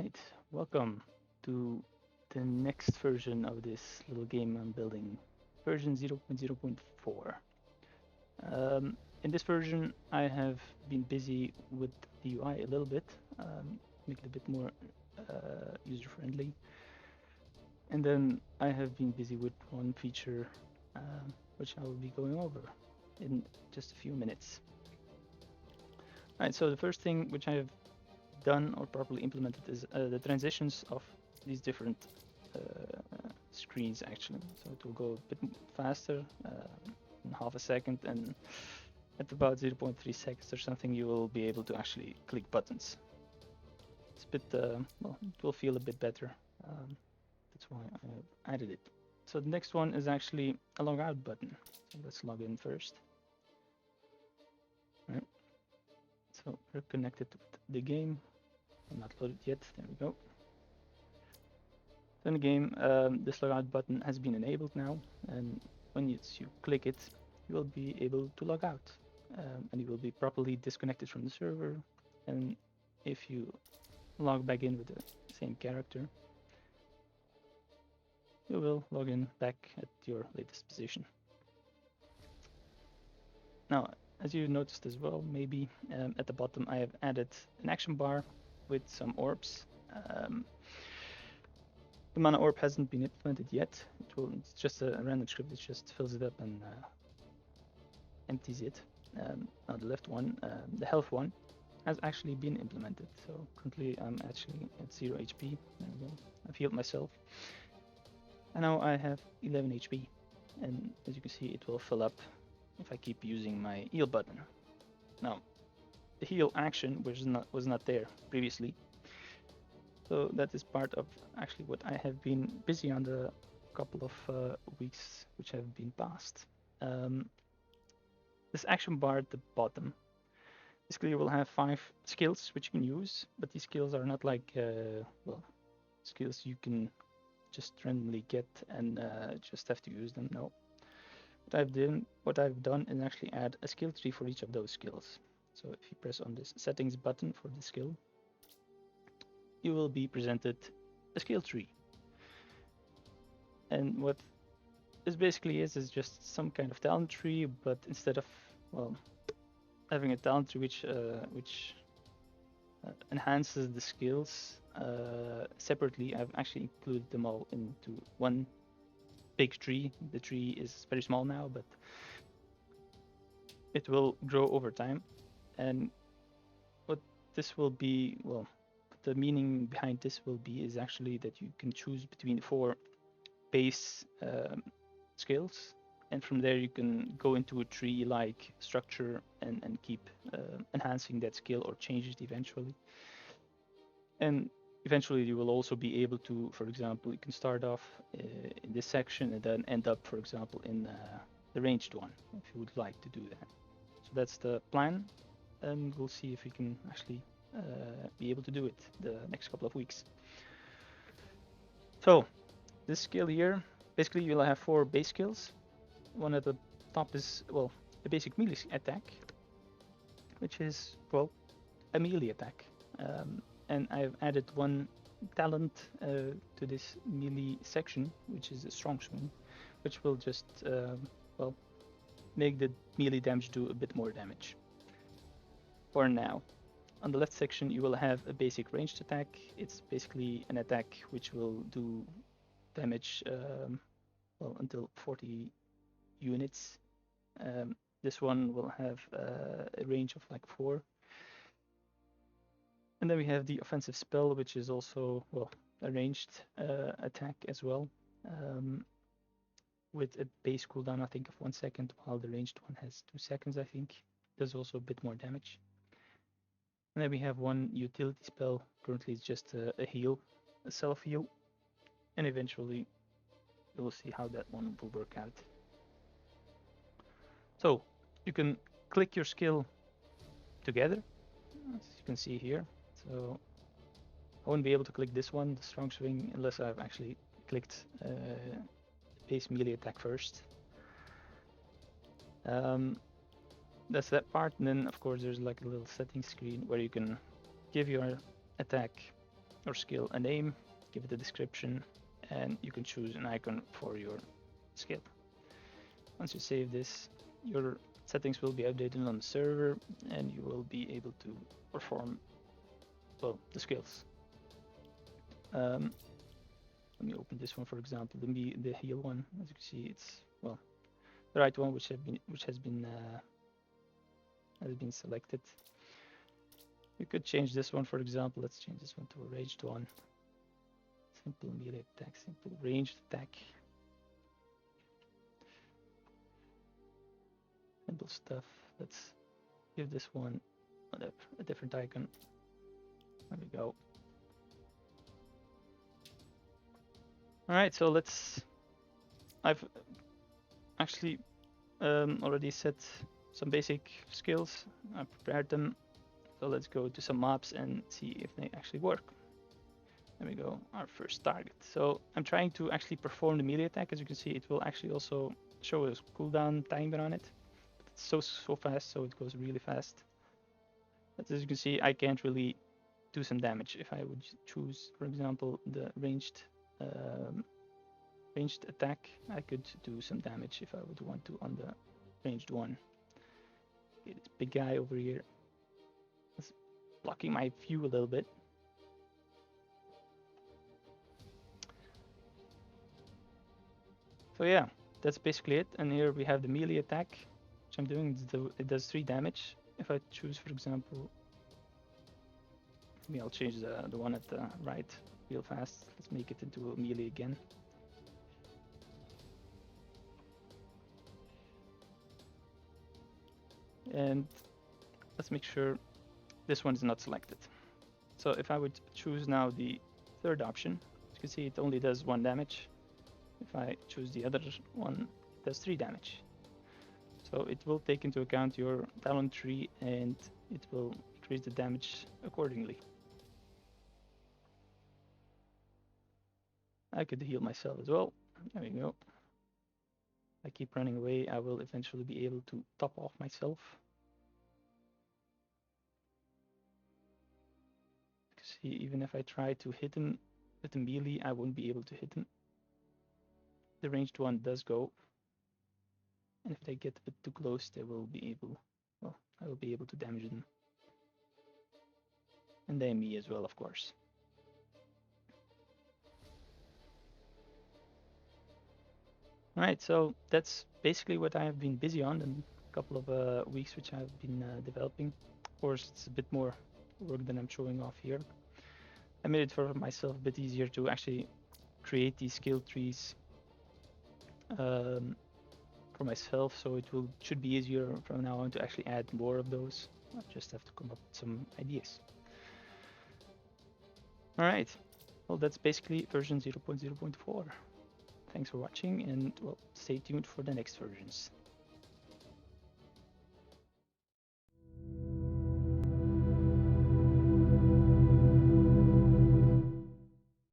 Alright, welcome to the next version of this little game I'm building, version 0.0.4. In this version, I have been busy with the UI a little bit, make it a bit more user-friendly. And then I have been busy with one feature, which I will be going over in just a few minutes. Alright, so the first thing which I have done or properly implemented is the transitions of these different screens actually. So it will go a bit faster in half a second, and at about 0.3 seconds or something you will be able to actually click buttons. It's a bit, well, it will feel a bit better. That's why I added it. So the next one is actually a log out button. So let's log in first. Right. So we're connected with the game. I'm not loaded yet. There we go. So in the game, this logout button has been enabled now, and when you click it, you will be able to log out, and you will be properly disconnected from the server. And if you log back in with the same character, you will log in back at your latest position. Now, as you noticed as well, maybe at the bottom I have added an action bar with some orbs. The mana orb hasn't been implemented yet. It's just a random script. It just fills it up and empties it. Now the left one, the health one, has actually been implemented. So currently I'm actually at 0 HP. There we go. I've healed myself. And now I have 11 HP. And as you can see, it will fill up if I keep using my heal button. Now, the heal action was not there previously. So that is part of actually what I have been busy on the couple of weeks which have been passed. This action bar at the bottom, basically you will have 5 skills which you can use, but these skills are not like, well, skills you can just randomly get and just have to use them. No. What I've done is actually add a skill tree for each of those skills. So if you press on this settings button for the skill, you will be presented a skill tree. And what this basically is just some kind of talent tree, but instead of, well, having a talent tree which enhances the skills separately, I've actually included them all into one big tree. The tree is very small now, but it will grow over time. And what this will be, well, the meaning behind this will be is actually that you can choose between 4 base skills, and from there you can go into a tree-like structure and keep enhancing that skill or change it eventually. And eventually you will also be able to, for example, you can start off in this section and then end up, for example, in the ranged one, if you would like to do that. So that's the plan, and we'll see if we can actually be able to do it the next couple of weeks. So this skill here, basically you'll have 4 base skills. One at the top is, well, the basic melee attack, which is, well, a melee attack. And I've added one talent to this melee section, which is a strong swing, which will just, well, make the melee damage do a bit more damage. For now. On the left section you will have a basic ranged attack. It's basically an attack which will do damage, well, until 40 units. This one will have a range of like 4. And then we have the offensive spell, which is also, well, a ranged attack as well, with a base cooldown I think of 1 second, while the ranged one has 2 seconds I think. Does also a bit more damage. And then we have one utility spell. Currently it's just a heal, a self heal, and eventually we'll see how that one will work out. So you can click your skill together, as you can see here. So I won't be able to click this one, the strong swing, unless I've actually clicked base melee attack first. That's that part, and then of course there's like a little settings screen where you can give your attack your skill a name, give it a description, and you can choose an icon for your skill. Once you save this, your settings will be updated on the server, and you will be able to perform, well, the skills. Let me open this one, for example, the heal one. As you can see, it's, well, the right one, which has been selected. You could change this one, for example. Let's change this one to a ranged one. Simple melee attack, simple ranged attack. Simple stuff. Let's give this one a different icon. There we go. Alright, so I've actually already set some basic skills. I prepared them. So let's go to some mobs and see if they actually work. There we go, our first target. So I'm trying to actually perform the melee attack. As you can see, it will actually also show a cooldown timer on it. It's so fast, so it goes really fast. But as you can see, I can't really do some damage. If I would choose, for example, the ranged attack, I could do some damage if I would want to on the ranged one. Okay, this big guy over here is blocking my view a little bit. So yeah, that's basically it. And here we have the melee attack, which I'm doing. It does 3 damage. If I choose, for example, maybe I'll change the one at the right real fast. Let's make it into a melee again. And let's make sure this one is not selected. So if I would choose now the third option, as you can see, it only does 1 damage. If I choose the other one, it does 3 damage. So it will take into account your talent tree, and it will increase the damage accordingly. I could heal myself as well. There we go. If I keep running away, I will eventually be able to top off myself. You can see, even if I try to hit him with the melee, I won't be able to hit him. The ranged one does go. And if they get a bit too close, they will be able, well, I will be able to damage them. And they me as well, of course. Alright, so that's basically what I have been busy on in a couple of weeks, which I've been developing. Of course, it's a bit more work than I'm showing off here. I made it for myself a bit easier to actually create these skill trees for myself, so it should be easier from now on to actually add more of those. I just have to come up with some ideas. Alright, well, that's basically version 0.0.4. Thanks for watching, and well, stay tuned for the next versions.